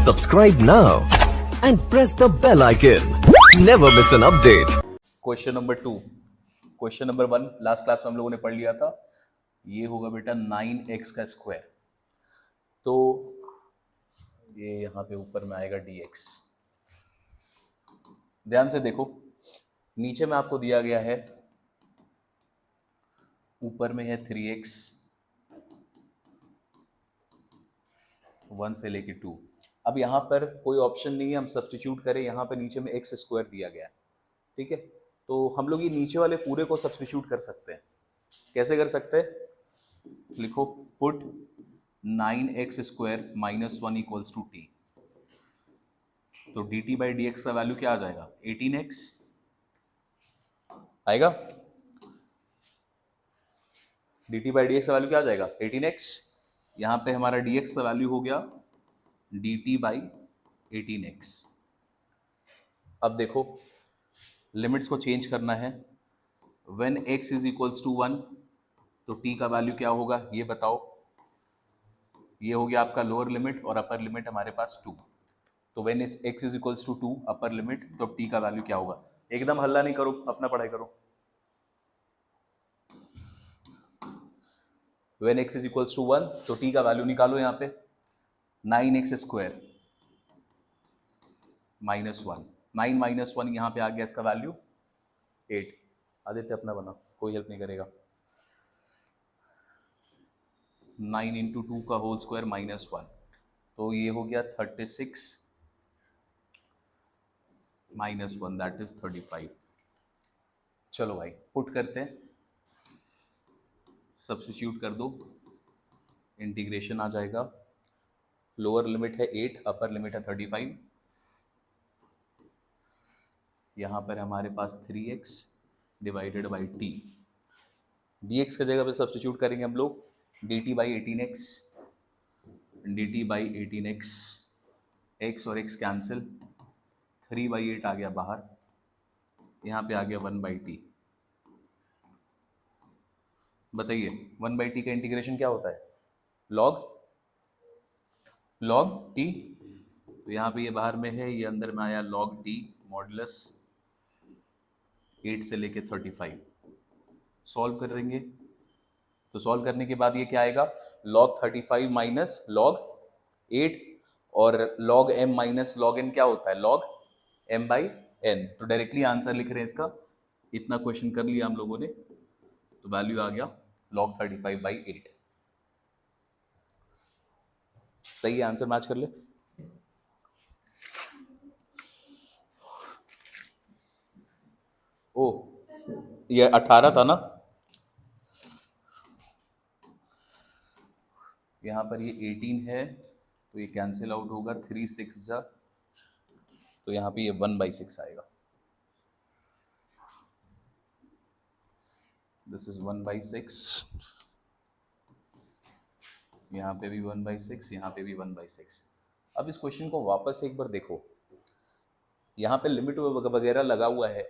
Subscribe now and press the bell icon. Never miss an update. Question number 2, question number 1 last class में हम लोगों ने पढ़ लिया था। ये होगा बेटा 9x का स्क्वायर, तो ये यहाँ पे ऊपर में आएगा dx। ध्यान से देखो, नीचे में आपको दिया गया है, ऊपर में है 3x 1 से लेके 2। अब यहाँ पर कोई ऑप्शन नहीं है, हम सब्स्टिट्यूट करें। यहाँ पर नीचे में x स्क्वायर दिया गया है, ठीक है। तो हम लोग ये नीचे वाले पूरे को सब्स्टिट्यूट कर सकते हैं। कैसे कर सकते हैं? लिखो, put 9x square minus 1 equals to T. तो dt बाई डी एक्स का वैल्यू क्या आ जाएगा? 18x आएगा। dt बाई डी एक्स का वैल्यू क्या आ जाएगा? 18x। यहाँ पे हमारा dx का वैल्यू हो गया dt बाई 18x। अब देखो, लिमिट्स को चेंज करना है। When x is equals to 1 तो t का वैल्यू क्या होगा ये बताओ। ये हो गया आपका लोअर लिमिट और अपर लिमिट हमारे पास 2। तो when is x is equals to 2 upper limit, तो t का वैल्यू क्या होगा? एकदम हल्ला नहीं करो, अपना पढ़ाई करो। When x is equals to 1 तो t का वैल्यू निकालो। यहाँ पे 9x स्क्वायर माइनस 1, 9 माइनस 1 यहाँ पे आ गया, इसका वैल्यू 8। आदित्य अपना बना, कोई हेल्प नहीं करेगा। 9 इंटू 2 का होल स्क्वायर माइनस 1, तो ये हो गया 36 माइनस 1 दैट इज 35। चलो भाई पुट करते हैं, सब्स्टिट्यूट कर दो, इंटीग्रेशन आ जाएगा। लोअर लिमिट है 8, अपर लिमिट है 35। यहाँ पर हमारे पास 3x divided by t। dx की जगह पे सब्स्टिट्यूट करेंगे हम लोग, dt by 18x, dt by 18x, x और x कैंसिल, 3 बाई 8 आ गया बाहर, यहाँ पे आ गया 1 बाई टी। बताइए 1 बाई टी का इंटीग्रेशन क्या होता है? Log T. तो यहाँ पे ये बाहर में है, ये अंदर में आया लॉग टी मॉडुलस 8 से लेके 35। सॉल्व कर देंगे तो सॉल्व करने के बाद ये क्या आएगा? log 35 माइनस log 8, और log m minus log n क्या होता है? log m by n। तो डायरेक्टली आंसर लिख रहे हैं इसका। इतना क्वेश्चन कर लिया हम लोगों ने, तो वैल्यू आ गया log 35 बाई 8। सही है, आंसर मैच कर ले। ओ, ये 18 था ना, यहाँ पर ये 18 है, तो ये कैंसिल आउट होगा, 3 6 जा, तो यहाँ पे ये 1 बाई 6 आएगा। दिस इज 1 बाई 6, यहाँ पे भी 1 बाई 6, यहाँ पे भी 1 बाई 6। अब इस क्वेश्चन को वापस एक बार देखो, यहाँ पे लिमिट वगैरह लगा हुआ है,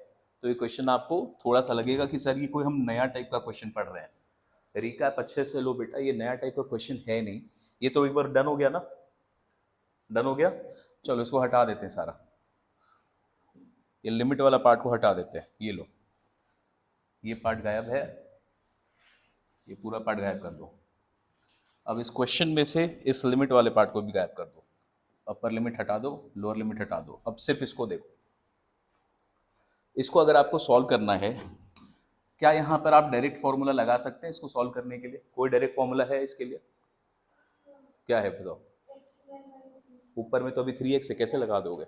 तो ये क्वेश्चन आपको थोड़ा सा लगेगा कि सर ये कोई हम नया टाइप का क्वेश्चन पढ़ रहे हैं। रिकैप अच्छे से लो बेटा, ये नया टाइप का क्वेश्चन है नहीं। ये तो एक बार डन हो गया ना, डन हो गया। चलो इसको हटा देते हैं सारा, ये लिमिट वाला पार्ट को हटा देते हैं। ये लो, ये पार्ट गायब है, ये पूरा पार्ट गायब कर दो। अब इस क्वेश्चन में से इस लिमिट वाले पार्ट को भी गायब कर दो। अपर लिमिट हटा दो, लोअर लिमिट हटा दो। अब सिर्फ इसको देखो। इसको अगर आपको सॉल्व करना है, क्या यहाँ पर आप डायरेक्ट फॉर्मूला लगा सकते हैं इसको सॉल्व करने के लिए? कोई डायरेक्ट फॉर्मूला है इसके लिए? क्या है बताओ? ऊपर में तो अभी 3x है, कैसे लगा दोगे?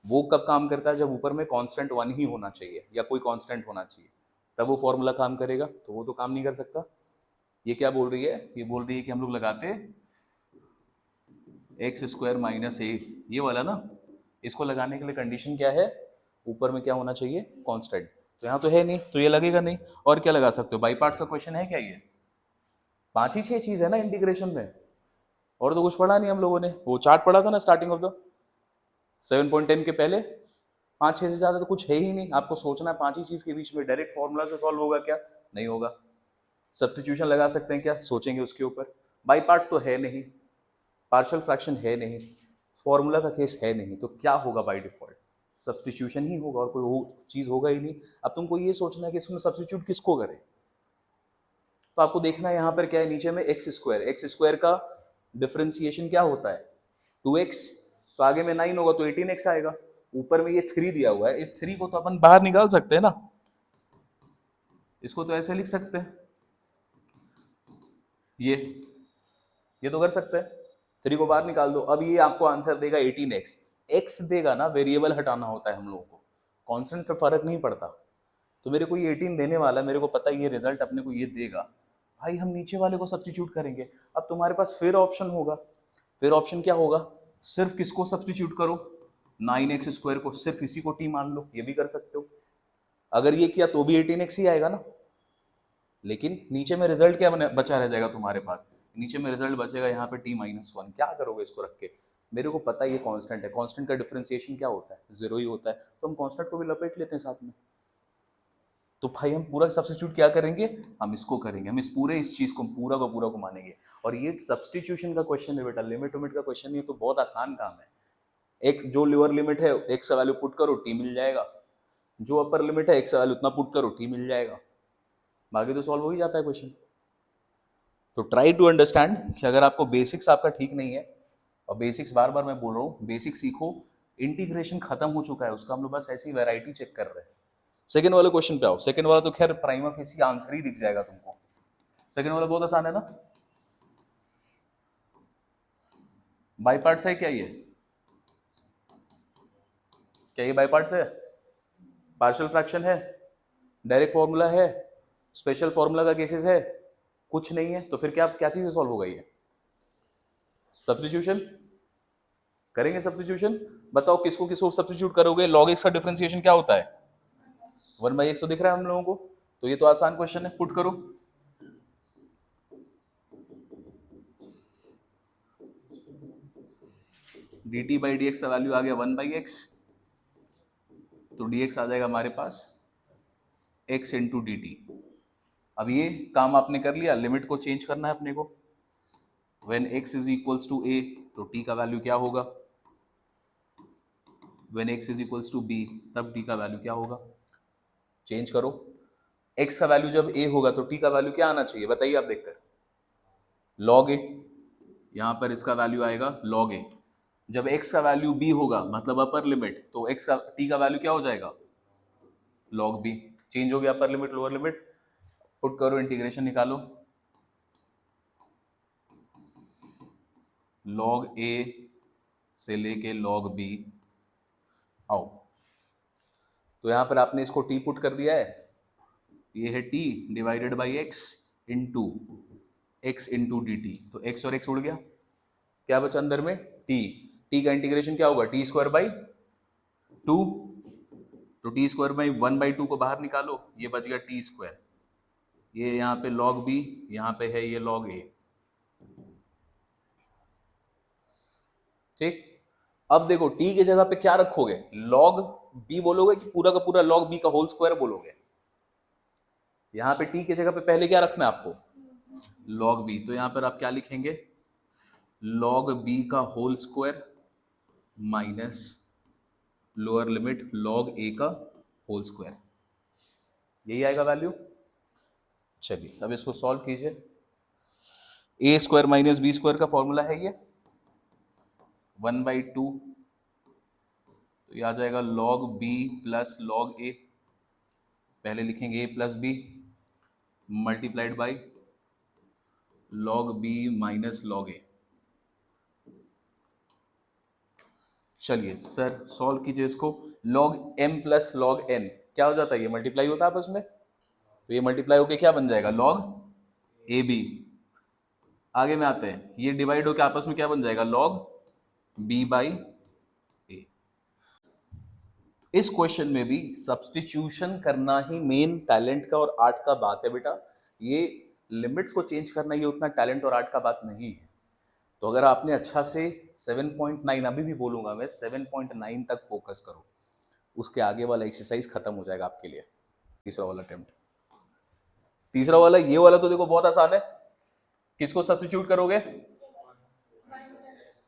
वो कब काम करता है? जब ऊपर में कांस्टेंट 1 ही होना चाहिए या कोई कांस्टेंट होना चाहिए, तब वो फॉर्मूला काम करेगा। तो वो तो काम नहीं कर सकता। ये क्या बोल रही है? ये बोल रही है कि हम लोग लगाते x स्क्वायर माइनस ए, ये वाला ना, इसको लगाने के लिए कंडीशन क्या है? ऊपर में क्या होना चाहिए? कांस्टेंट। तो यहाँ तो है नहीं, तो ये लगेगा नहीं। और क्या लगा सकते हो? बाई पार्ट्स का क्वेश्चन है क्या ये? 5 ही 6 चीज है ना इंटीग्रेशन में, और तो कुछ पढ़ा नहीं हम लोगों ने। वो चार्ट पढ़ा था ना स्टार्टिंग ऑफ द 7.10 के पहले, 5-6 से ज्यादा तो कुछ है ही नहीं। आपको सोचना है 5 ही चीज के बीच में डायरेक्ट फॉर्मूला से सॉल्व होगा क्या? नहीं होगा। सब्स्टिट्यूशन लगा सकते हैं क्या? सोचेंगे उसके ऊपर। बाई पार्ट्स तो है नहीं, पार्शियल फ्रैक्शन है नहीं, फॉर्मूला का केस है नहीं, तो क्या होगा बाय डिफॉल्ट? सब्स्टिट्यूशन ही होगा और कोई चीज होगा ही नहीं। अब तुमको ये सोचना है कि इसमें सब्स्टिट्यूट किसको करें, तो आपको देखना है यहाँ पर क्या है, नीचे में एक्स स्क्वायर का डिफरेंशिएशन क्या होता है 2x, तो आगे में 9 होगा तो 18x आएगा। ऊपर में ये 3 दिया हुआ है, इस 3 को तो अपन बाहर निकाल सकते हैं ना, इसको तो ऐसे लिख सकते हैं, ये तो कर सकते हैं, 3 को बाहर निकाल दो। अब ये आपको आंसर देगा 18x, x देगा ना, वेरिएबल हटाना होता है हम लोगों को, कांस्टेंट पे फर्क नहीं पड़ता। तो मेरे को ये 18 देने वाला, मेरे को पता है ये रिजल्ट अपने को ये देगा, भाई हम नीचे वाले को सब्स्टिट्यूट करेंगे। अब तुम्हारे पास फिर ऑप्शन होगा, फिर ऑप्शन क्या होगा, सिर्फ किसको सब्स्टिट्यूट करो, 9x स्क्वायर को, सिर्फ इसी को t मान लो, ये भी कर सकते हो। अगर ये किया तो भी 18x ही आएगा ना, लेकिन नीचे में रिजल्ट क्या बचा रह जाएगा तुम्हारे पास, नीचे में रिजल्ट बचेगा यहाँ पे t-1। क्या करोगे इसको रख के, मेरे को पता है ये कांस्टेंट है, कांस्टेंट का डिफरेंशिएशन क्या होता है, 0 ही होता है, तो हम कांस्टेंट को भी लपेट लेते हैं साथ में। तो भाई हम पूरा सब्स्टिट्यूट क्या करेंगे, हम इसको करेंगे, हम इस चीज को पूरा का पूरा को मानेंगे। और ये सब्स्टिट्यूशन का क्वेश्चन है बेटा, लिमिट उमिट का क्वेश्चन नहीं, तो बहुत आसान काम है। एक जो लोअर लिमिट है x का वैल्यू पुट करो t मिल जाएगा, जो अपर लिमिट है x का वैल्यू उतना पुट करो t मिल जाएगा, बाकी तो सॉल्व हो ही जाता है क्वेश्चन। तो ट्राई टू अंडरस्टैंड कि अगर आपको बेसिक्स आपका ठीक नहीं है, और बेसिक्स बार बार मैं बोल रहा हूँ बेसिक सीखो, इंटीग्रेशन खत्म हो चुका है उसका, हम लोग बस ऐसी वैरायटी चेक कर रहे हैं। सेकंड वाले क्वेश्चन पे आओ, सेकंड वाला तो खैर प्राइमा फेसी आंसर ही दिख जाएगा तुमको, सेकंड वाला बहुत आसान है ना। बाई पार्ट्स है क्या ये, क्या ये बाई पार्ट्स है, पार्शियल फ्रैक्शन है, डायरेक्ट फॉर्मूला है, स्पेशल फॉर्मूला का केसेस है, कुछ नहीं है, तो फिर क्या क्या चीज से सॉल्व होगा ये, सब्स्टिट्यूशन करेंगे। सब्स्टिट्यूशन बताओ किसको किसको सब्स्टिट्यूट करोगे, log x का डिफरेंशिएशन क्या होता है 1/x, तो दिख रहा है हम लोगों को, तो ये तो आसान क्वेश्चन है, पुट करो। dt बाई डी एक्स का वैल्यू आ गया 1/x, तो dx आ जाएगा हमारे पास x इंटू डी टी। अब ये काम आपने कर लिया, लिमिट को चेंज करना है अपने को, when x is equals to a तो t का वैल्यू क्या होगा, when x is equals to b तब t का वैल्यू क्या होगा, चेंज करो। x का वैल्यू जब a होगा तो t का वैल्यू क्या आना चाहिए बताइए आप देखकर, log a, यहां पर इसका वैल्यू आएगा log a। जब x का वैल्यू b होगा मतलब अपर लिमिट, तो x का t का वैल्यू क्या हो जाएगा log b, चेंज हो गया upper limit lower limit, put करो इंटीग्रेशन निकालो, log a से लेके log b आओ, तो यहां पर आपने इसको t पुट कर दिया है, ये है t divided by x into x into D T, तो x और x उड़ गया, क्या बचा अंदर में t का इंटीग्रेशन क्या होगा t स्क्वायर बाई 2, तो t स्क्वायर बाई 1/2 को बाहर निकालो, ये बच गया t स्क्वायर, ये यहाँ पे log b, यहाँ पे है ये log a, ठीक। अब देखो t की जगह पे क्या रखोगे, log b बोलोगे कि पूरा का पूरा log b का होल स्क्वायर बोलोगे, यहां पे t की जगह पे पहले क्या रखना है आपको log b, तो यहां पर आप क्या लिखेंगे log b का whole square minus lower limit log a का होल स्क्वायर, यही आएगा वैल्यू। चलिए अब इसको सॉल्व कीजिए, a square minus B square का फॉर्मूला है ये 1/2, तो ये आ जाएगा log b plus log a, पहले लिखेंगे a plus B multiplied by log b minus log a। चलिए सर सॉल्व कीजिए इसको, log m plus log n क्या हो जाता है, ये मल्टीप्लाई होता है आपस में, तो ये मल्टीप्लाई होके क्या बन जाएगा log ab, आगे में आते हैं, ये डिवाइड होके आपस में क्या बन जाएगा log b बाई a। इस क्वेश्चन में भी सब्स्टिट्यूशन करना ही मेन टैलेंट का और आर्ट का बात है बेटा, ये लिमिट्स को चेंज करना ये उतना टैलेंट और आर्ट का बात नहीं है। तो अगर आपने अच्छा से 7.9, अभी भी बोलूंगा मैं 7.9 तक फोकस करो, उसके आगे वाला एक्सरसाइज खत्म हो जाएगा आपके लिए। तीसरा वाला अटेम्प्ट, तीसरा वाला ये वाला तो देखो बहुत आसान है, किसको सब्स्टिट्यूट करोगे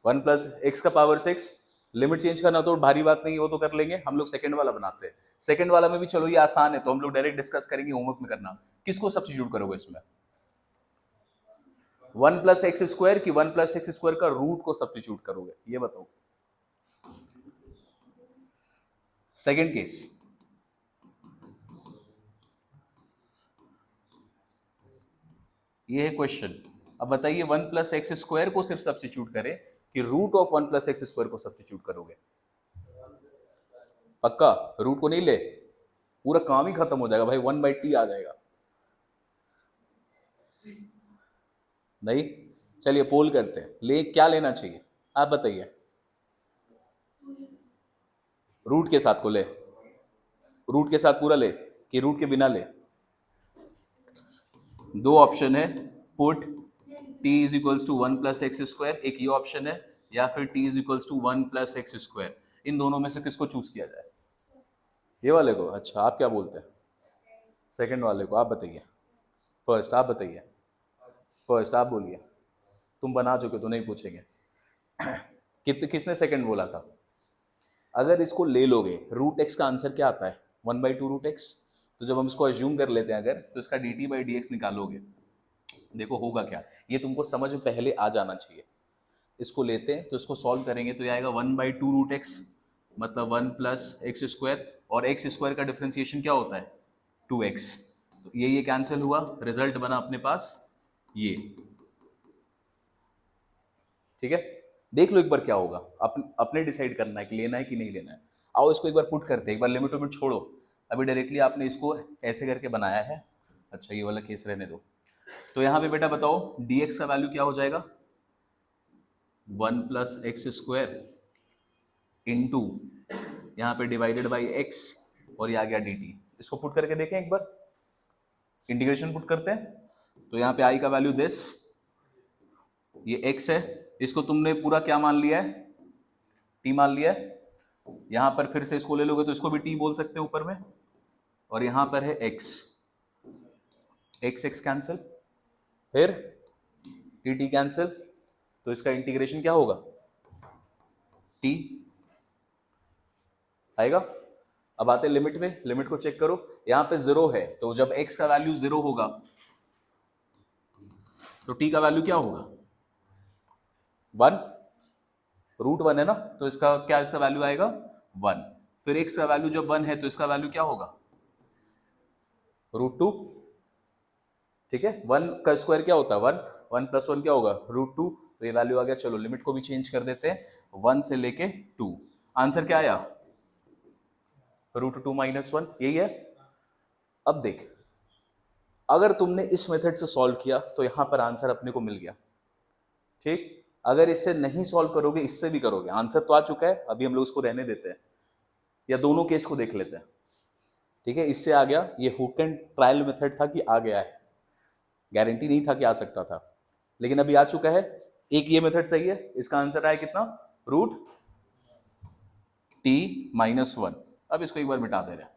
1 प्लस एक्स का पावर 6, लिमिट चेंज करना तो भारी बात नहीं, वो तो कर लेंगे हम लोग। सेकंड वाला बनाते हैं। सेकंड वाला में भी चलो ये आसान है, तो हम लोग डायरेक्ट डिस्कस करेंगे, होमवर्क में करना। किसको सब्स्टिट्यूट करोगे इसमें? 1 प्लस एक्स स्क्वायर की 1 प्लस एक्स स्क्वायर का रूट को सब्स्टिट्यूट करोगे, ये बताओ। सेकंड केस, ये है क्वेश्चन। अब बताइए 1 प्लस एक्स स्क्वायर को सिर्फ सब्स्टिट्यूट करें कि root of 1 plus x square को सब्स्टिट्यूट करोगे? पक्का? रूट को नहीं ले, पूरा काम ही खत्म हो जाएगा भाई, 1/t आ जाएगा। नहीं, चलिए पोल करते हैं, ले क्या लेना चाहिए आप बताइए। रूट के साथ को ले, रूट के साथ पूरा ले कि रूट के बिना ले? दो ऑप्शन है, put t is equals to 1 plus x square, एक ये ऑप्शन है, या फिर t is equals to 1 plus x square. इन दोनों में से किसको चूज किया जाए? ये वाले को? अच्छा, आप क्या बोलते हैं? सेकंड वाले को। आप बताइए फर्स्ट, आप बताइए फर्स्ट, आप बोलिए। तुम बना चुके तो नहीं पूछेंगे। किसने सेकंड बोला था? अगर इसको ले लोगे, रूट एक्स का आंसर क्या आता है? 1/2 रूट एक्स। तो जब हम इसको अज्यूम कर लेते हैं अगर, तो इसका dt/dx निकालोगे, देखो होगा क्या। ये तुमको समझ में पहले आ जाना चाहिए। इसको लेते हैं तो इसको सॉल्व करेंगे तो ये आएगा 1/2 रूट एक्स, मतलब 1 प्लस एक्स स्क्वायर, और एक्स स्क्वायर का डिफरेंशिएशन क्या होता है? 2x। तो ये कैंसिल हुआ, रिजल्ट बना अपने पास ये। ठीक है, देख लो एक बार क्या होगा, अपने डिसाइड करना है कि लेना है कि नहीं लेना है। आओ इसको एक बार पुट करते हैं, एक बार लिमिट विमिट छोड़ो, अभी डायरेक्टली आपने इसको ऐसे करके बनाया है। अच्छा, ये वाला केस रहने दो। तो यहाँ पे बेटा बताओ dx का वैल्यू क्या हो जाएगा? 1 प्लस एक्स स्क्वायर इंटू यहाँ पे डिवाइडेड बाई x, और ये आ गया dt। इसको पुट करके देखें एक बार, इंटीग्रेशन पुट करते हैं। तो यहाँ पे i का वैल्यू दिस, ये x है, इसको तुमने पूरा क्या मान लिया है? t मान लिया है। यहां पर फिर से इसको ले लोगे तो इसको भी t बोल सकते हैं ऊपर में, और यहां पर है x, x कैंसिल, फिर dt कैंसिल, तो इसका इंटीग्रेशन क्या होगा? t आएगा। अब आते हैं लिमिट में, लिमिट को चेक करो। यहां पे 0 है, तो जब x का वैल्यू 0 होगा तो t का वैल्यू क्या होगा? 1, रूट 1 है ना, तो इसका क्या, इसका वैल्यू आएगा 1। फिर x का वैल्यू जब 1 है तो इसका वैल्यू क्या होगा? रूट 2। ठीक है, 1 का स्क्वायर क्या होता है? 1, 1 प्लस 1 क्या होगा? रूट 2। तो ये वैल्यू आ गया। चलो लिमिट को भी चेंज कर देते हैं, 1 से लेके 2। आंसर क्या आया? रूट 2 माइनस 1, यही है। अब देख, अगर तुमने इस मेथड से सॉल्व किया तो यहां पर आंसर अपने को मिल गया। ठीक, अगर इससे नहीं सॉल्व करोगे, इससे भी करोगे, आंसर तो आ चुका है, अभी हम लोग इसको रहने देते हैं, या दोनों केस को देख लेते हैं। ठीक है, इससे आ गया, ये हुक एंड ट्रायल मेथड था कि आ गया है, गारंटी नहीं था कि आ सकता था, लेकिन अभी आ चुका है। एक ये मेथड सही है, इसका आंसर आया कितना? Root t minus 1। अब इसको एक बार मिटा दे रहे हैं।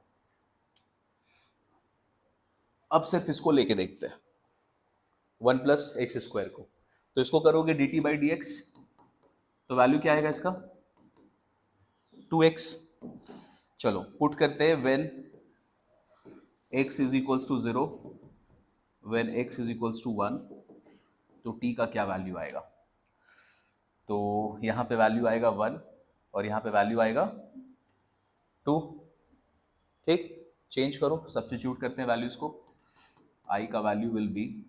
अब सिर्फ इसको लेके देखते हैं 1 प्लस एक्स स्क्वायर को, तो इसको करोगे dt/dx, तो वैल्यू क्या आएगा इसका? 2x। चलो पुट करते हैं, when x is equals to 0, when x is equals to 1, तो t का क्या वैल्यू आएगा? तो यहाँ पे वैल्यू आएगा 1, और यहाँ पे वैल्यू आएगा 2। ठीक, चेंज करो, सब्स्टिट्यूट करते हैं वैल्यूज को। i का वैल्यू विल बी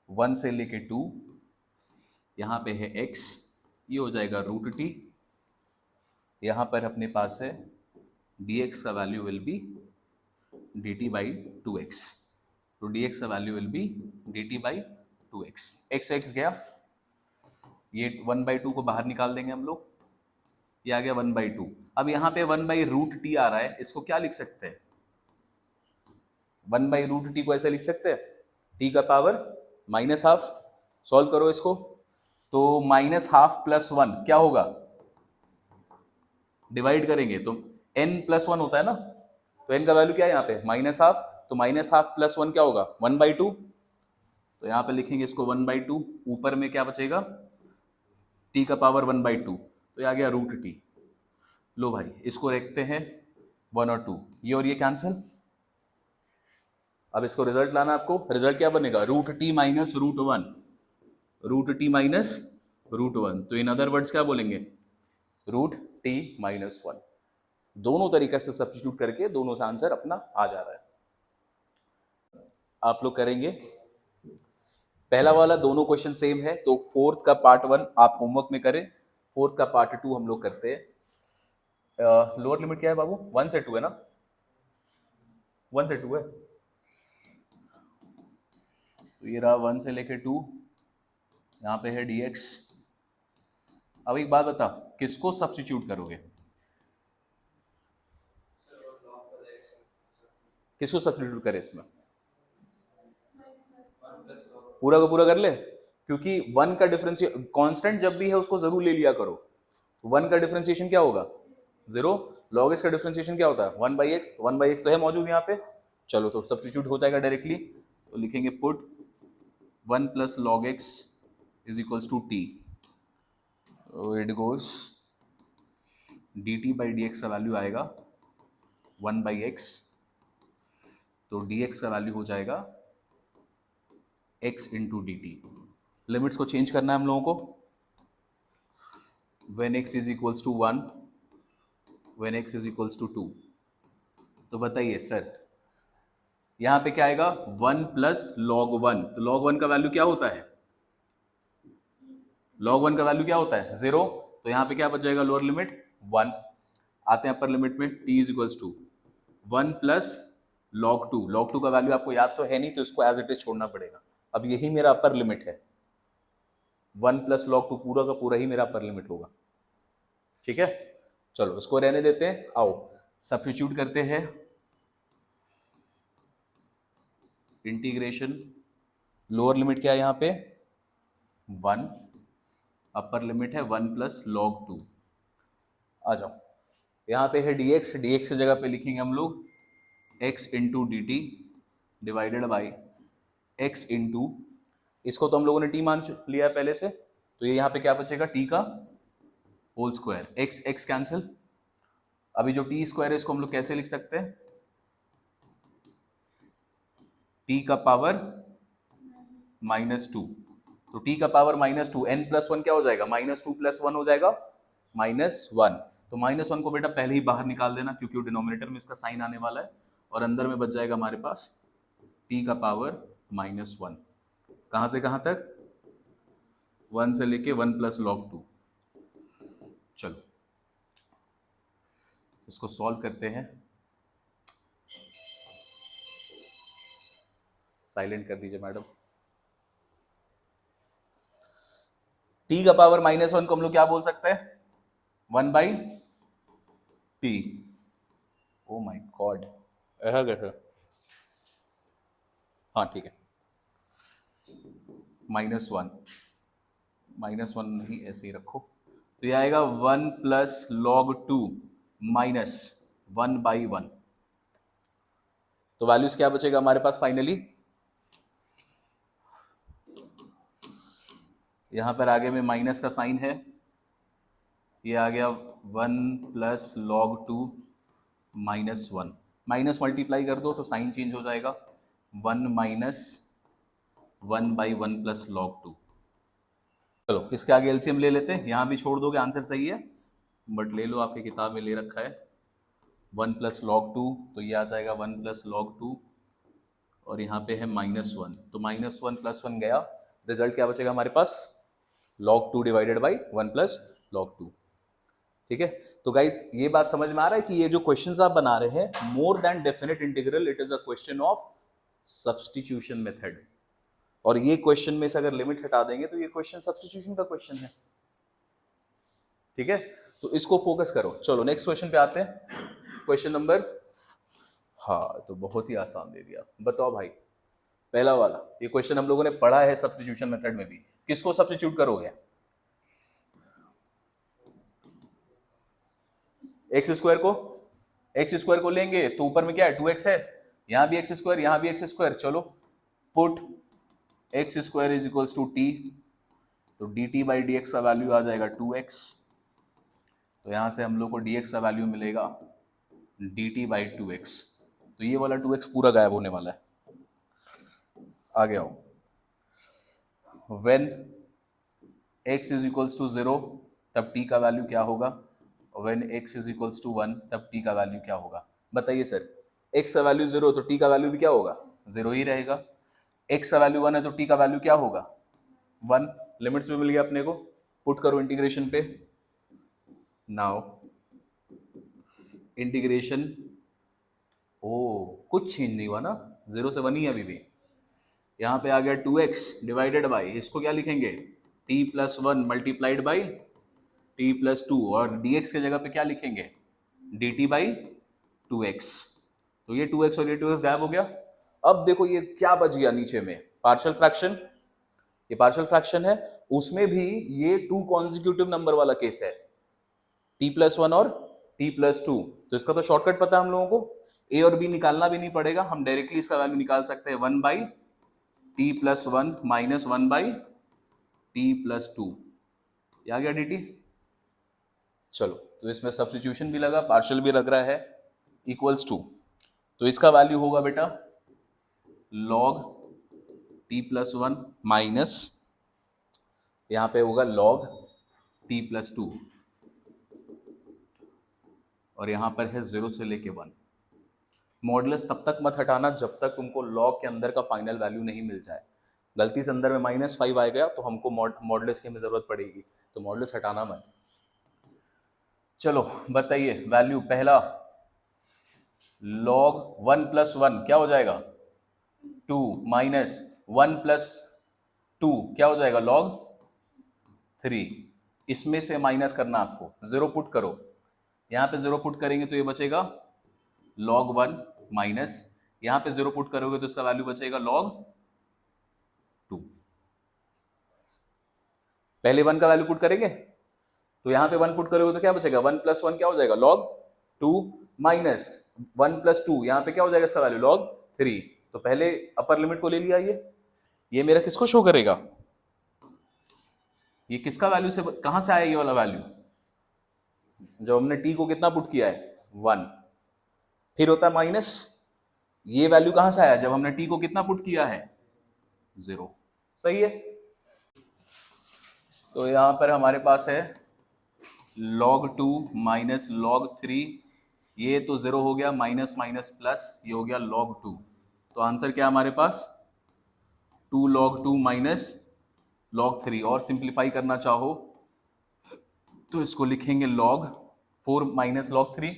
1 से लेके 2, यहाँ पे है x, ये हो जाएगा रूट t। यहाँ पर अपने पास है dx का वैल्यू विल बी dt/2x, तो dx का value will be dt/2x। x गया, ये 1/2 को बाहर निकाल देंगे हम लोग, ये आ गया 1/2। अब यहाँ पे 1/√t आ रहा है, इसको क्या लिख सकते हैं? 1/√t को ऐसे लिख सकते हैं, t का पावर -½ सॉल्व करो इसको, तो -½ प्लस 1 क्या होगा? डिवाइड करेंगे तो n प्लस 1 होता है ना, तो n का वैल्यू क्या है यहाँ पे? -½ तो -½ प्लस 1 क्या होगा? 1/2। तो यहाँ पे लिखेंगे इसको 1/2, ऊपर में क्या बचेगा? टी का पावर 1/2, तो ये आ गया रूट टी। लो भाई इसको रखते हैं 1 और 2, ये और ये कैंसिल। अब इसको रिजल्ट लाना आपको, रिजल्ट क्या बनेगा, root T minus root one, root T minus root one. तो इन अदर वर्ड्स क्या बोलेंगे, रूट टी माइनस वन। दोनों तरीके से सब्स्टिट्यूट करके दोनों से आंसर अपना आ जा रहा है। आप लोग करेंगे पहला वाला, दोनों क्वेश्चन सेम है, तो फोर्थ का पार्ट 1 आप होमवर्क में करें, फोर्थ का पार्ट 2 हम लोग करते हैं। लोअर लिमिट क्या है बाबू, 1 से 2 है ना, 1 से 2 है, तो ये रहा 1 से लेके 2, यहाँ पे है dx। अब एक बात बता, किसको सब्स्टिट्यूट करोगे, किसको सब्स्टिट्यूट करे इसमें, पूरा का पूरा कर ले, क्योंकि 1 का डिफरेंशिएशन कांस्टेंट जब भी है उसको जरूर ले लिया करो। 1 का डिफरेंशिएशन क्या होगा, 0, log x का डिफरेंशिएशन क्या होता है 1/x, 1/x तो है मौजूद यहाँ पे। चलो तो सब्स्टिट्यूट हो जाएगा डायरेक्टली, तो लिखेंगे put 1 + log x = t, it goes dt/dx का वैल्यू आएगा 1/x, तो dx का वैल्यू हो जाएगा x × dt। लिमिट्स को चेंज करना है हम लोगों को, when x = 1, when x = 2। तो बताइए सर यहां पे क्या आएगा, 1 + log 1, तो log 1 का वैल्यू क्या होता है, log 1 का वैल्यू क्या होता है 0, तो यहां पे क्या बच जाएगा, लोअर लिमिट 1। आते हैं अपर लिमिट में, t = 1 + log 2, log 2 का वैल्यू आपको याद तो है नहीं, तो इसको एज इट इज छोड़ना पड़ेगा। अब यही मेरा अपर लिमिट है, 1 + log 2 पूरा का पूरा ही मेरा अपर लिमिट होगा, ठीक है। चलो इसको रहने देते हैं, आओ सब्स्टिट्यूट करते हैं, इंटीग्रेशन, लोअर लिमिट क्या है यहाँ पे 1, अपर लिमिट है 1 + log 2। आ जाओ, यहाँ पे है dx, dx की जगह पे लिखेंगे हम लोग x × dt divided by x × इसको तो हम लोगों ने t मान लिया है पहले से, तो ये यहाँ पे क्या बचेगा, t का whole square, x x cancel. अभी जो t स्क्वायर है इसको हम लोग कैसे लिख सकते हैं, t का पावर -2, तो t का पावर -2, n + 1 क्या हो जाएगा, -2 + 1 हो जाएगा -1। तो -1 को बेटा पहले ही बाहर निकाल देना, क्योंकि वो डिनोमिनेटर में इसका साइन आने वाला है, और अंदर में बच जाएगा हमारे पास t का पावर -1। कहां से कहां तक, 1 से लेके 1 + log 2। चलो इसको सॉल्व करते हैं, साइलेंट कर दीजिए मैडम। t का पावर -1 को हम लोग क्या बोल सकते हैं, 1/t। ओ माय गॉड, ऐसा कैसे, हाँ ठीक है, -1 नहीं ऐसे ही रखो, तो ये आएगा 1 + log 2 माइनस 1/1। तो वैल्यूज क्या बचेगा हमारे पास फाइनली, यहां पर आगे में माइनस का साइन है, ये आ गया 1 + log 2 -1, माइनस मल्टीप्लाई कर दो तो साइन चेंज हो जाएगा, 1 - 1/1 + log 2। चलो इसके आगे एलसीएम ले लेते हैं, यहां भी छोड़ दोगे आंसर सही है, बट ले लो, आपकी किताब में ले रखा है 1 + log 2, तो ये आ जाएगा 1 + log 2, और यहाँ पे है -1, तो -1 + 1 गया, रिजल्ट क्या बचेगा हमारे पास, log 2 डिवाइडेड बाई 1 + log 2। ठीक है, तो गाइज ये बात समझ में आ रहा है कि ये जो क्वेश्चंस आप बना रहे हैं, more than definite integral, it is a question of substitution method. और ये क्वेश्चन में से अगर लिमिट हटा देंगे तो ये क्वेश्चन सब्स्टिट्यूशन का क्वेश्चन है। ठीक है, तो इसको फोकस करो। चलो नेक्स्ट क्वेश्चन पे आते हैं, क्वेश्चन नंबर, हाँ तो बहुत ही आसान दे दिया, बताओ भाई पहला वाला, ये क्वेश्चन हम लोगों ने पढ़ा है सब्स्टिट्यूशन मेथड में भी, किसको सब्स्टिट्यूट करोगे, एक्स स्क्वायर को लेंगे तो ऊपर में क्या है 2x है, यहां भी एक्स स्क्वायर, यहां भी एक्स स्क्वायर, चलो पुट x² = t, तो dt बाई डी एक्स का वैल्यू आ जाएगा 2x। तो यहाँ से हम लोग को dx का वैल्यू मिलेगा dt बाई 2x। तो ये वाला 2x पूरा गायब होने वाला है। आगे आओ, when x is equals to 0 तब t का वैल्यू क्या होगा, when x is equals to 1 तब t का वैल्यू क्या होगा। बताइए सर, x का वैल्यू 0 तो t का वैल्यू भी क्या होगा, 0 ही रहेगा। x का वैल्यू 1 है तो t का वैल्यू क्या होगा, 1। लिमिट्स में मिल गया अपने को, पुट करो इंटीग्रेशन पे। नाउ इंटीग्रेशन, ओ कुछ चेंज नहीं हुआ ना, 0 से 1 ही है अभी भी। यहाँ पे आ गया 2x डिवाइडेड बाई, इसको क्या लिखेंगे, t plus 1 multiplied by t plus 2, और dx के जगह पे क्या लिखेंगे, dt बाई 2x। तो ये 2x और ये 2x गायब हो गया। अब देखो ये क्या बच गया नीचे में, पार्शियल फ्रैक्शन। ये पार्शियल फ्रैक्शन है, उसमें भी ये 2 कॉन्जिक्यूटिव नंबर वाला केस है, t प्लस 1 और t प्लस 2। तो इसका तो शॉर्टकट पता है हम लोगों को, a और b निकालना भी नहीं पड़ेगा, हम डायरेक्टली इसका वैल्यू निकाल सकते हैं 1 by t plus 1 minus 1 by t plus 2, ये आ गया dt। चलो, तो इसमें सब्स्टिट्यूशन भी लगा, पार्शियल भी लग रहा है, इक्वल्स टू, तो इसका वैल्यू होगा बेटा log t प्लस 1 माइनस, यहां पे होगा log t प्लस 2, और यहां पर है 0 से लेके 1। मॉडुलस तब तक मत हटाना जब तक तुमको log के अंदर का फाइनल वैल्यू नहीं मिल जाए। गलती से अंदर में -5 आ गया तो हमको मॉडुलस की हमें जरूरत पड़ेगी, तो मॉडुलस हटाना मत। चलो बताइए, वैल्यू पहला log 1 प्लस 1 क्या हो जाएगा 2, माइनस 1 प्लस 2 क्या हो जाएगा log 3। इसमें से माइनस करना आपको, 0 पुट करो, यहां पे 0 पुट करेंगे तो ये बचेगा log 1 माइनस, यहां पे 0 पुट करोगे तो इसका वैल्यू बचेगा log 2। पहले 1 का वैल्यू पुट करेंगे तो यहां पे 1 पुट करोगे तो क्या बचेगा, 1 प्लस 1 क्या हो जाएगा log 2 माइनस 1 प्लस 2, यहां पे क्या हो जाएगा इसका वैल्यू log 3। तो पहले अपर लिमिट को ले लिया, ये मेरा किसको शो करेगा, ये किसका वैल्यू से, कहां से आया ये वाला वैल्यू, जब हमने t को कितना पुट किया है 1, फिर होता है माइनस, ये वैल्यू कहां से आया, जब हमने t को कितना पुट किया है 0। सही है, तो यहां पर हमारे पास है log 2 माइनस log 3, ये तो 0 हो गया, माइनस माइनस प्लस, ये हो गया log 2। तो आंसर क्या है हमारे पास 2 log 2 माइनस log 3, और सिंप्लीफाई करना चाहो तो इसको लिखेंगे log 4 माइनस log 3,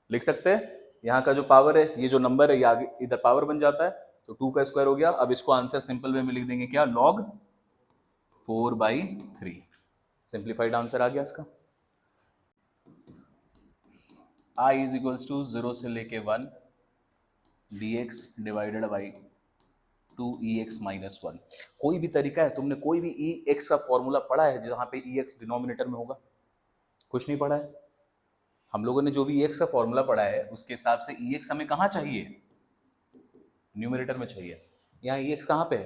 लिख सकते हैं। यहाँ का जो पावर है, ये जो नंबर है ये आगे इधर पावर बन जाता है, तो 2 का स्क्वायर हो गया। अब इसको आंसर सिंपल वे में लिख देंगे क्या, log 4/3, सिंप्लीफाइड आंसर आ गया इसका। I इज इक्वल्स टू 0 से लेके 1 dx divided by 2ex minus 1। कोई भी तरीका है, तुमने कोई भी ex का फॉर्मूला पढ़ा है जहां पे ex डिनोमिनेटर में होगा, कुछ नहीं पढ़ा है। हम लोगों ने जो भी ex का फॉर्मूला पढ़ा है उसके हिसाब से ex हमें कहाँ चाहिए, न्यूमरेटर में चाहिए। यहाँ ex कहाँ पे है,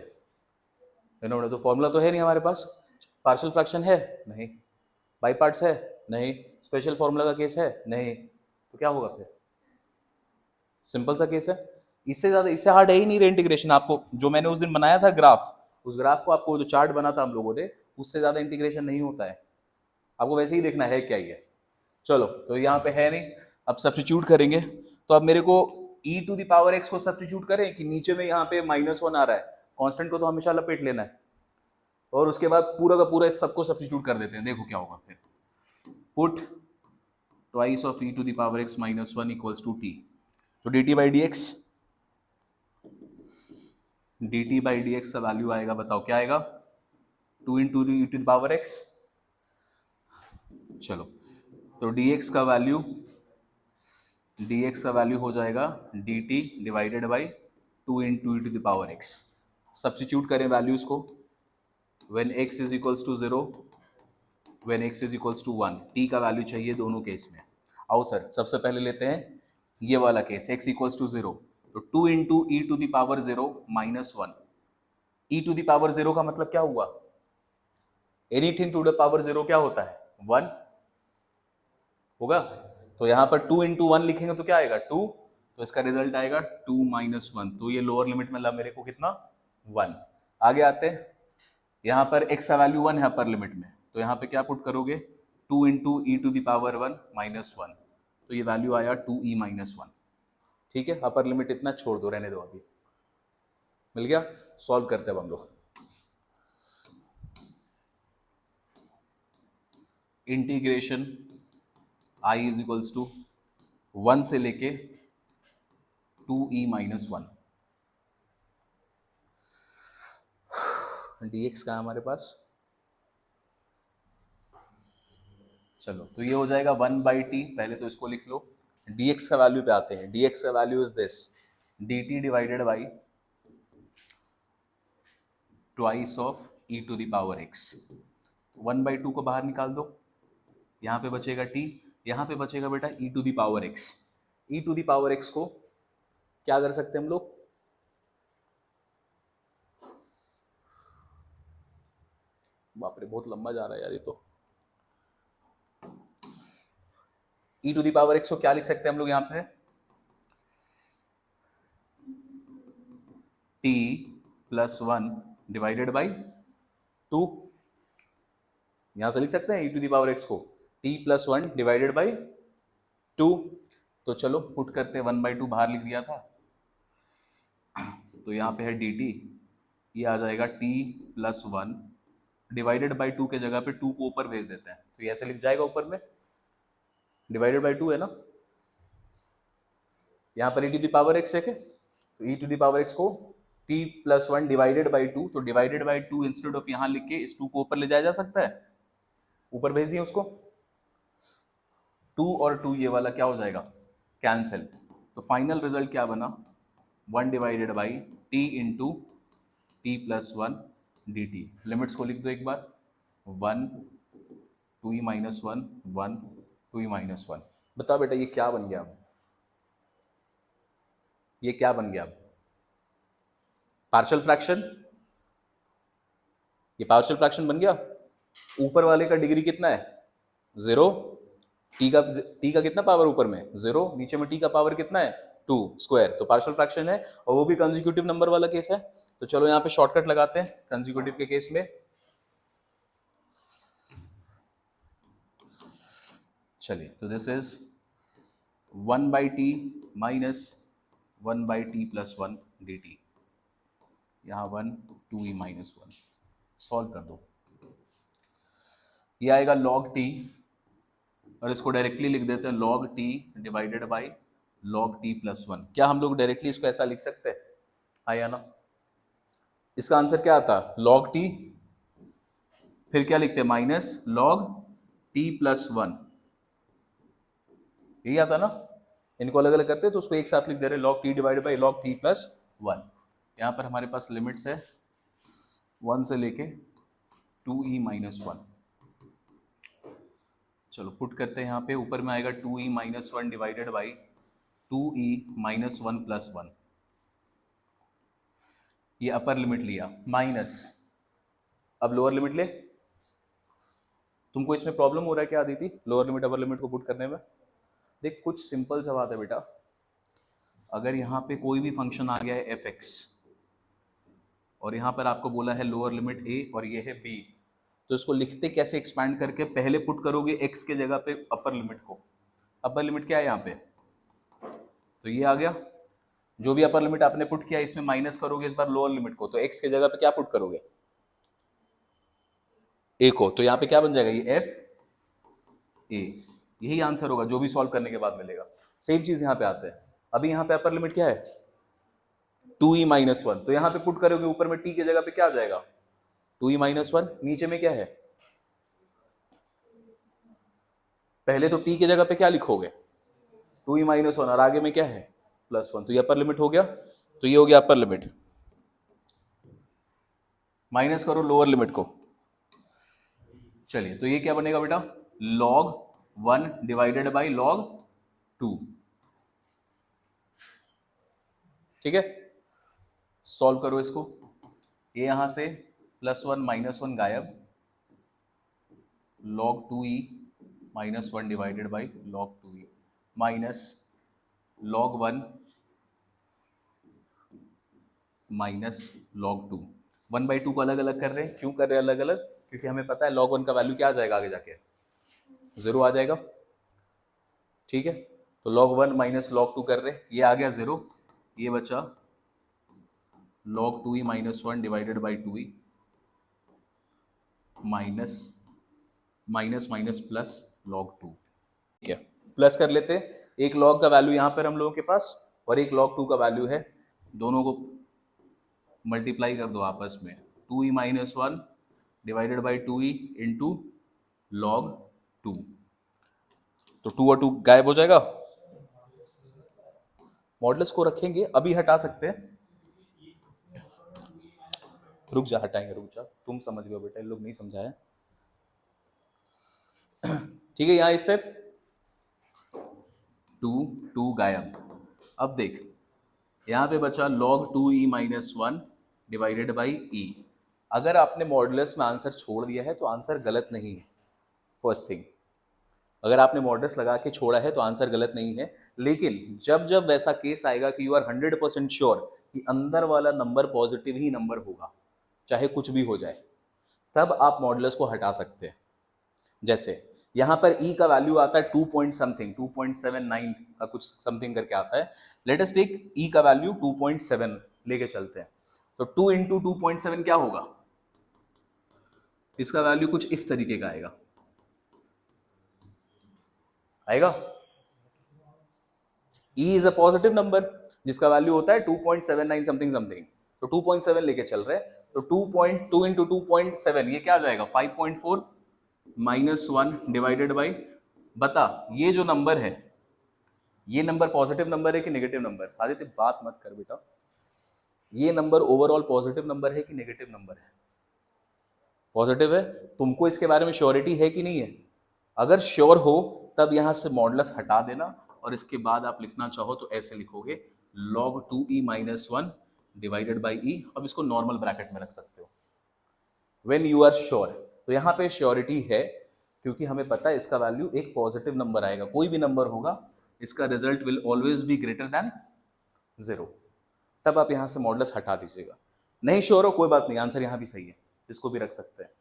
डिनोमिनेटर, तो फॉर्मूला तो है नहीं हमारे पास। पार्शियल फ्रैक्शन है नहीं, बाई पार्ट्स है नहीं, स्पेशल फॉर्मूला का केस है नहीं, तो क्या होगा फिर, सिंपल सा केस है। इससे ज्यादा, इससे हार्ड है ही नहीं इंटीग्रेशन। आपको जो मैंने उस दिन बनाया था ग्राफ, उस ग्राफ को आपको जो चार्ट बना था हम लोगों ने, उससे ज्यादा इंटीग्रेशन नहीं होता है, आपको वैसे ही देखना है क्या ही है। चलो, तो यहाँ पे है नहीं, अब सब्स्टिट्यूट करेंगे। तो अब मेरे को e to the power x को सब्स्टिट्यूट करें कि नीचे में यहाँ पे -1 आ रहा है, कांस्टेंट को तो हमेशा लपेट लेना है, और उसके बाद पूरा का पूरा इस सबको सब्स्टिट्यूट कर देते हैं, देखो क्या होगा फिर। Put twice of e to the power x minus 1 equals to t, तो dt बाई डी एक्स का वैल्यू आएगा, बताओ क्या आएगा, 2 into E to the power X. चलो, तो dx का वैल्यू हो जाएगा dt divided by 2 into E to the power X. Substitute करें वैल्यूज को, when x is equals to 0, when x is equals to 1, t का वैल्यू चाहिए दोनों केस में। आओ सर, सबसे पहले लेते हैं ये वाला केस, x इक्वल्स टू 0, तो 2 into E to the power 0 minus 1। E to the power 0 का मतलब क्या हुआ, एनीथिंग टू द पावर 0 क्या होता है? 1 होगा। तो यहां पर 2 इंटू 1 लिखेंगे तो क्या आएगा? 2। तो इसका रिजल्ट आएगा 2 माइनस 1। तो ये लोअर लिमिट में ला मेरे को कितना? 1। आगे आते हैं, यहां पर x का वैल्यू 1 है अपर लिमिट में, तो यहां पे क्या पुट करोगे? 2 into E to the power 1 minus 1। तो ये वैल्यू आया 2e माइनस 1। ठीक है, अपर लिमिट इतना छोड़ दो, रहने दो, अभी मिल गया। सॉल्व करते हैं अब हम लोग। Integration i is equals to 1 से लेके 2e माइनस 1। dx का है हमारे पास, चलो तो ये हो जाएगा 1/t। पहले तो इसको लिख लो। dx का वैल्यू पे आते हैं। dx का value is this, dt divided by twice of e to the power x। 1/2 को बाहर निकाल दो, यहाँ पे बचेगा t, यहाँ पे बचेगा बेटा e to the power x। e to the power x को क्या कर सकते हैं हम लोग? बाप रे बहुत लंबा जा रहा है यार ये तो। e to the power x को क्या लिख सकते हैं हम लोग यहाँ पे? t plus 1 divided by 2। यहां से लिख सकते हैं e to the power x को t प्लस 1 डिवाइडेड बाई 2। तो चलो पुट करते हैं, 1/2 बाहर लिख दिया था, तो यहाँ पे है dt, ये आ जाएगा t प्लस 1 डिवाइडेड बाई 2 के जगह पे 2 को ऊपर भेज देते हैं, तो ये ऐसे लिख जाएगा ऊपर में, डिवाइडेड बाई 2 है ना, यहाँ पर e to the power x है, तो e to the power x को t प्लस 1 डिवाइडेड बाई 2, तो डिवाइडेड बाई 2 इंस्टेड ऑफ यहाँ लिख के इस 2 को ऊपर ले जाया जा सकता है, ऊपर भेज दिए उसको। 2 और 2 ये वाला क्या हो जाएगा? कैंसिल। तो फाइनल रिजल्ट क्या बना? 1 divided by t into T plus 1 D T. Limits को लिख दो एक बार, 1 2e माइनस 1 1 2e माइनस 1। बता बेटा ये क्या बन गया? अब ये क्या बन गया? अब पार्शियल फ्रैक्शन, ये पार्शियल फ्रैक्शन बन गया। ऊपर वाले का डिग्री कितना है? 0। टी का कितना पावर ऊपर में? 0। नीचे में टी का पावर कितना है? 2 स्क्वायर। तो पार्शियल फ्रैक्शन है और वो भी कंसेक्यूटिव नंबर वाला केस है। तो चलो यहाँ पे शॉर्टकट लगाते हैं कंसेक्यूटिव के केस में। चलिए तो this is 1/t minus 1/t plus 1 dt। यहाँ 1 2e माइनस 1। सॉल्व कर दो, ये आएगा log t, और इसको डायरेक्टली लिख देते हैं log t divided by log t plus 1। क्या हम लोग डायरेक्टली इसको ऐसा लिख सकते हैं? हाँ या ना? इसका आंसर क्या आता? log t, फिर क्या लिखते हैं? माइनस log t प्लस 1, यही आता ना। इनको अलग अलग करते हैं तो उसको एक साथ लिख दे रहे, log t divided by log t plus 1। यहाँ पर हमारे पास लिमिट्स है 1 से लेके 2e माइनस 1। चलो पुट करते हैं यहाँ पे, ऊपर में आएगा 2e minus 1 divided by 2e minus 1 plus 1। ये अपर लिमिट लिया माइनस, अब लोअर लिमिट ले। तुमको इसमें प्रॉब्लम हो रहा है क्या Aditi, lower limit upper limit को पुट करने में? देख कुछ सिंपल सा बात है बेटा, अगर यहाँ पे कोई भी फंक्शन आ गया है fx और यहाँ पर आपको बोला है लोअर लिमिट a और ये है b, तो इसको लिखते कैसे? एक्सपैंड करके पहले पुट करोगे x के जगह पे अपर लिमिट को। अपर लिमिट क्या है यहाँ पे? तो ये आ गया, जो भी अपर लिमिट आपने पुट किया इसमें माइनस करोगे इस बार लोअर लिमिट को, तो x के जगह पे क्या पुट करोगे? a को। तो यहाँ पे क्या बन जाएगा? ये f a, यही आंसर होगा जो भी सॉल्व करने के बाद मिलेगा। सेम चीज यहाँ पे आता है। अभी यहाँ पे अपर लिमिट क्या है? 2e माइनस 1, तो यहाँ पे पुट करोगे ऊपर में t के जगह पे क्या आ जाएगा? 2e minus 1। नीचे में क्या है? पहले तो t के जगह पे क्या लिखोगे? 2e माइनस 1, और आगे में क्या है? प्लस 1। तो ये अपर लिमिट हो गया, तो ये हो गया अपर लिमिट। माइनस करो लोअर लिमिट को। चलिए तो ये क्या बनेगा बेटा? log 1 divided by log 2। ठीक है, सॉल्व करो इसको। ये यहां से प्लस 1 माइनस 1 गायब, log 2e minus 1 divided by log 2e minus log 1 minus log 2। 1/2 को अलग अलग कर रहे हैं, क्यों कर रहे हैं अलग अलग? क्योंकि हमें पता है log 1 का वैल्यू क्या आ जाएगा आगे जाके, 0 आ जाएगा। ठीक है, तो log 1 माइनस log 2 कर रहे हैं, ये आ गया 0, ये बचा log 2e minus 1 divided by 2e minus minus minus plus log 2। ठीक है, प्लस कर लेते हैं, एक log का वैल्यू यहाँ पर हम लोगों के पास और एक log 2 का वैल्यू है, दोनों को मल्टीप्लाई कर दो आपस में, 2e minus 1 divided by 2e into log 2, तो 2 और 2 गायब हो जाएगा। मॉडल्स को रखेंगे, अभी हटा सकते हैं, रुक जा, हटाएंगे, रुक जा, तुम समझ गए बेटा, इन लोग नहीं समझाया। ठीक है, यहां स्टेप 2 गायब। अब देख, यहां पे बचा log 2e minus 1 divided by e। अगर आपने मॉडुलस में आंसर छोड़ दिया है तो आंसर गलत नहीं है। फर्स्ट थिंग, अगर आपने मॉडुलस लगा के छोड़ा है तो आंसर गलत नहीं है, लेकिन जब जब वैसा केस आएगा कि यू आर 100% श्योर कि अंदर वाला नंबर पॉजिटिव ही नंबर होगा, चाहे कुछ भी हो जाए, तब आप मॉडुलस को हटा सकते हैं। जैसे यहां पर e का वैल्यू आता है 2 पॉइंट समथिंग, 2.79 का कुछ समथिंग करके आता है। लेट अस टेक e का वैल्यू 2.7 लेके चलते हैं, तो 2 इंटू 2.7 क्या होगा? इसका वैल्यू कुछ इस तरीके का आएगा, e is a positive number जिसका वैल्यू होता है 2.79 समथिंग समथिंग, तो 2.7 लेके चल रहे हैं, तो 2.2 इंटू 2.7 ये क्या आ जाएगा? 5.4 माइनस 1 डिवाइडेड बाई, बता ये जो नंबर है ये नंबर पॉजिटिव नंबर है कि नेगेटिव नंबर? आदित्य बात मत कर बेटा, ये नंबर ओवरऑल पॉजिटिव नंबर है कि नेगेटिव नंबर है? पॉजिटिव है। तुमको इसके बारे में श्योरिटी है कि नहीं है? अगर श्योर हो तब यहां से मॉडुलस हटा देना, और इसके बाद आप लिखना चाहो तो ऐसे लिखोगे log 2e minus 1 divided by e। अब इसको नॉर्मल ब्रैकेट में रख सकते हो व्हेन यू आर श्योर। तो यहाँ पे श्योरिटी है क्योंकि हमें पता है इसका वैल्यू एक पॉजिटिव नंबर आएगा, कोई भी नंबर होगा इसका result will always be greater than 0, तब आप यहां से मॉडुलस हटा दीजिएगा। नहीं श्योर हो कोई बात नहीं, आंसर यहां भी सही है, इसको भी रख सकते हैं।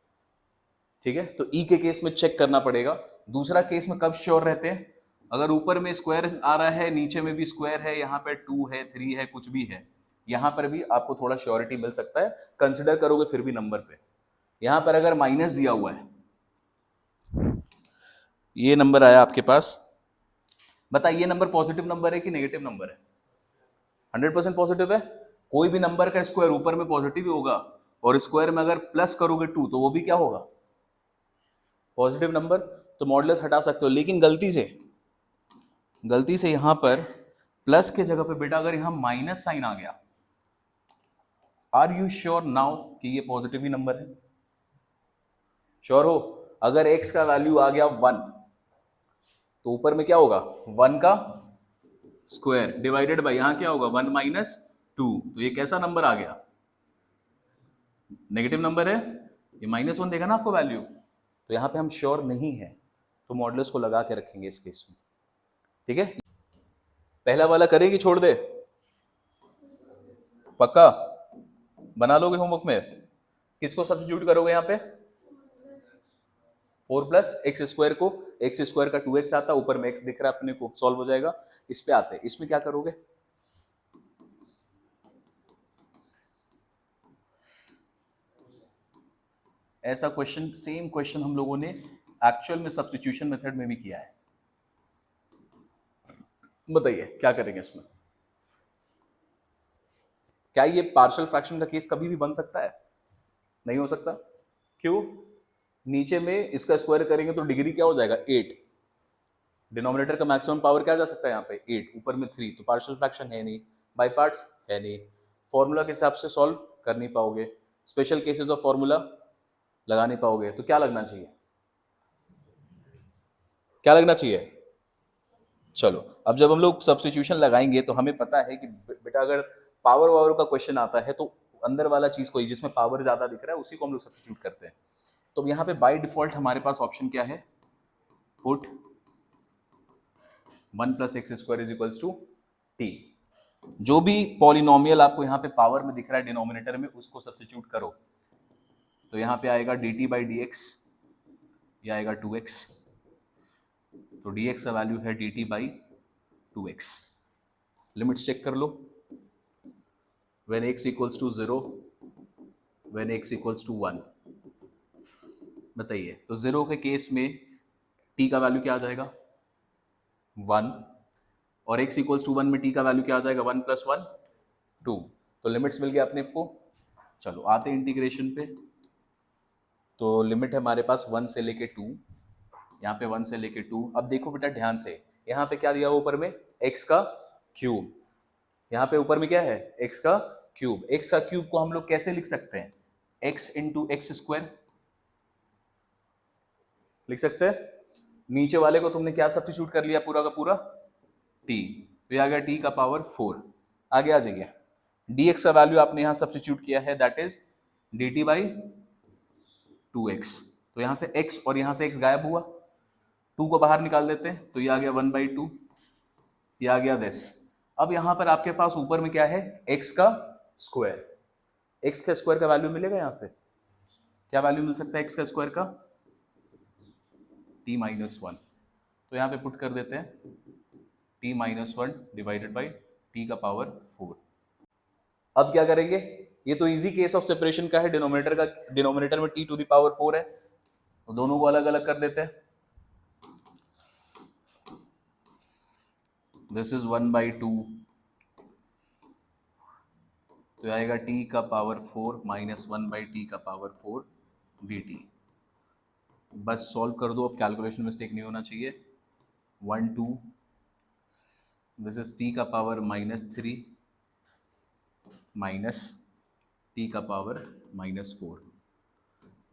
ठीक है, तो ई के केस में चेक करना पड़ेगा। दूसरा केस में कब श्योर रहते हैं? अगर ऊपर में स्क्वायर आ रहा है, नीचे में भी स्क्वायर है, यहाँ पे 2 है, 3 है, कुछ भी है, यहाँ पर भी आपको थोड़ा श्योरिटी मिल सकता है, कंसिडर करोगे फिर भी नंबर पे। यहाँ पर अगर माइनस दिया हुआ है, ये नंबर आया आपके पास, बताइए ये नंबर पॉजिटिव नंबर है कि नेगेटिव नंबर है? 100% पॉजिटिव है। कोई भी नंबर का स्क्वायर ऊपर में पॉजिटिव ही होगा, और स्क्वायर में अगर प्लस करोगे 2 तो वो भी क्या होगा? Positive number. तो मॉडुलस हटा सकते हो, लेकिन गलती से यहां पर प्लस के जगह पे बेटा अगर यहां माइनस साइन आ गया, आर यू श्योर नाउ कि ये पॉजिटिव ही नंबर है? श्योर हो? अगर x का वैल्यू आ गया 1 तो ऊपर में क्या होगा? 1 का स्क्वायर डिवाइडेड बाई यहां क्या होगा? 1 माइनस 2, तो ये कैसा नंबर आ गया? नेगेटिव नंबर है। ये -1 देगा ना आपको वैल्यू, तो यहां पे हम श्योर नहीं है, तो मॉडुलस को लगा के रखेंगे इस केस में। ठीक है, पहला वाला करेंगे, छोड़ दे? पक्का बना लोगे होमवर्क में? किसको सब्स्टिट्यूट करोगे यहाँ पे? 4 प्लस एक्स स्क्वायर को, एक्स स्क्वायर का 2x आता, ऊपर में x दिख रहा है अपने को, सॉल्व हो जाएगा। इस पे आते हैं, इसमें क्या करोगे? ऐसा क्वेश्चन, सेम क्वेश्चन हम लोगों ने एक्चुअल में सब्स्टिट्यूशन मेथड में भी किया है। बताइए क्या करेंगे इसमें? क्या ये पार्शियल फ्रैक्शन का केस कभी भी बन सकता है? नहीं हो सकता। क्यों? नीचे में इसका स्क्वायर करेंगे तो डिग्री क्या हो जाएगा? 8। डिनोमिनेटर का मैक्सिमम पावर क्या जा सकता है यहाँ पे? 8, ऊपर में 3, तो पार्शियल फ्रैक्शन है नहीं, बाय पार्ट्स है नहीं, फॉर्मूला के हिसाब से सॉल्व कर नहीं पाओगे, स्पेशल केसेस ऑफ फॉर्मूला लगा नहीं पाओगे, तो क्या लगना चाहिए? क्या लगना चाहिए? चलो, अब जब हम लोग सब्स्टिट्यूशन लगाएंगे तो हमें पता है कि बेटा अगर पावर वावर का क्वेश्चन आता है तो अंदर वाला चीज कोई जिसमें पावर ज्यादा दिख रहा है उसी को हम लोग सब्स्टिट्यूट करते हैं। तो यहाँ पे बाय डिफॉल्ट हमारे पास ऑप्शन क्या है, put 1 + x² is equals to t। जो भी पॉलिनोमियल आपको यहाँ पे पावर में दिख रहा है डिनोमिनेटर में, उसको सब्स्टिट्यूट करो। तो यहाँ पे आएगा dt/dx, ये आएगा 2x, तो dx का वैल्यू है dt/2x। लिमिट्स चेक कर लो, when x equals to 0, when x equals to 1। बताइए, तो 0 के केस में t का वैल्यू क्या आ जाएगा 1, और x equals to 1 में t का वैल्यू क्या आ जाएगा 1 + 1 2। तो लिमिट्स मिल गया अपने को। चलो आते हैं इंटीग्रेशन पे। तो लिमिट है हमारे पास 1 से लेके 2, यहाँ पे 1 से लेके 2। अब देखो बेटा ध्यान से, यहाँ पे क्या दिया हुआ ऊपर में x का क्यूब, यहाँ पे ऊपर में क्या है x का क्यूब। x का क्यूब को हम लोग कैसे लिख सकते हैं, x × x² लिख सकते हैं। नीचे वाले को तुमने क्या सब्स्टिट्यूट कर लिया, पूरा का पूरा t, तो आ गया t का पावर 4। आगे आ जाइए, dx का वैल्यू आपने यहाँ सब्स्टिट्यूट किया है, दैट इज dt/2x। तो यहाँ से x और यहाँ से x गायब हुआ, 2 को बाहर निकाल देते हैं, तो ये आ गया 1/2, ये आ गया दिस। अब यहाँ पर आपके पास ऊपर में क्या है x का स्क्वायर, x का स्क्वायर का वैल्यू मिलेगा। यहाँ से क्या वैल्यू मिल सकता है x का स्क्वायर का, t-1। तो यहाँ पे पुट कर देते हैं t-1 डिवाइडेड बाई t का पावर 4। अब क्या करेंगे, ये तो इजी केस ऑफ सेपरेशन का है, डिनोमिनेटर में t टू द पावर 4 है, तो दोनों को अलग अलग कर देते हैं। दिस इज 1/2, तो आएगा t का पावर 4 माइनस 1/t का पावर 4 dt। बस सॉल्व कर दो, अब कैलकुलेशन मिस्टेक नहीं होना चाहिए। 1 2, दिस इज t का पावर -3 माइनस t का पावर -4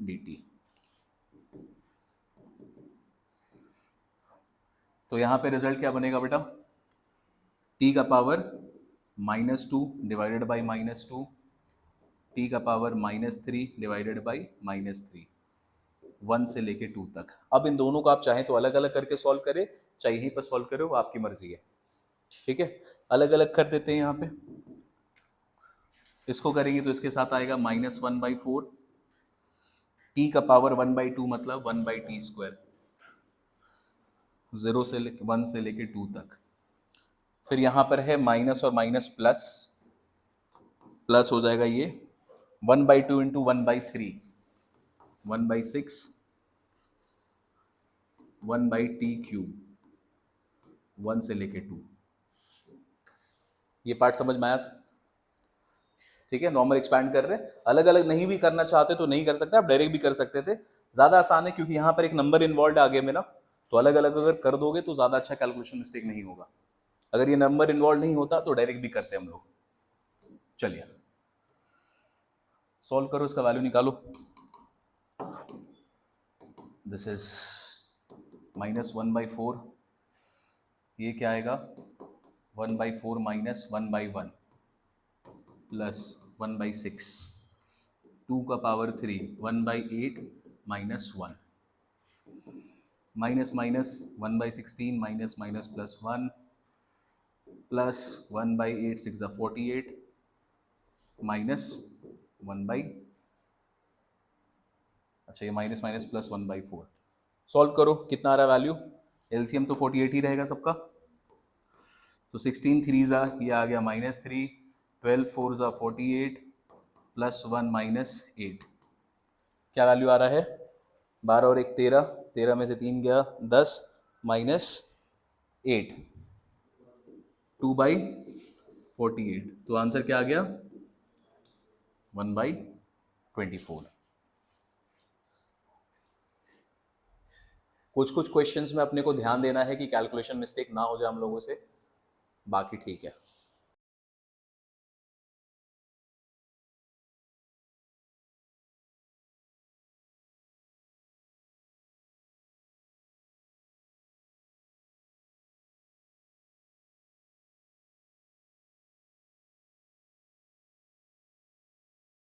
dt। तो यहाँ पे रिजल्ट क्या बनेगा बेटा, t का पावर -2 डिवाइडेड बाई -2, t का पावर -3 डिवाइडेड बाई -3, 1 से लेके 2 तक। अब इन दोनों को आप चाहें तो अलग अलग करके सॉल्व करें, चाहे यहीं पर सॉल्व करें, वो आपकी मर्जी है। ठीक है, अलग अलग कर देते हैं। यहाँ पे इसको करेंगे तो इसके साथ आएगा -1/4, t का पावर 1/2 मतलब 1/t², 0 से 1 से लेके 2 तक। फिर यहाँ पर है माइनस और माइनस प्लस, प्लस हो जाएगा ये 1/2 इंटू 1/3, 1/6, 1/t³, 1 से लेके 2। ये पार्ट समझ में आया? ठीक है, नॉर्मल एक्सपैंड कर रहे हैं। अलग अलग नहीं भी करना चाहते तो नहीं कर सकते, आप डायरेक्ट भी कर सकते थे, ज्यादा आसान है क्योंकि यहाँ पर एक नंबर इन्वॉल्व आगे में ना, तो अलग अलग अगर कर दोगे तो ज्यादा अच्छा कैलकुलेशन मिस्टेक नहीं होगा। अगर ये नंबर इन्वॉल्व नहीं होता तो डायरेक्ट भी करते हम लोग। चलिए सॉल्व करो, इसका वैल्यू निकालो। दिस इज -1/4, ये क्या आएगा 1/4 माइनस 1/1 प्लस 1/6, 2 का power 3, 1/8 minus 1, minus minus 1/16 minus minus plus 1 plus 1/8 6 48 minus 1/, अच्छा ये माइनस माइनस प्लस 1/4। सॉल्व करो, कितना आ रहा है वैल्यू, एलसीएम तो 48 ही रहेगा सबका, तो 16 3 ये आ गया -3, 12 4 48 प्लस 1 -8। क्या वैल्यू आ रहा है 12 और 1 13, 13 में से 3 गया 10 -8, 2/48। तो आंसर क्या आ गया 1/24। कुछ कुछ क्वेश्चंस में अपने को ध्यान देना है कि कैलकुलेशन मिस्टेक ना हो जाए हम लोगों से, बाकी ठीक है।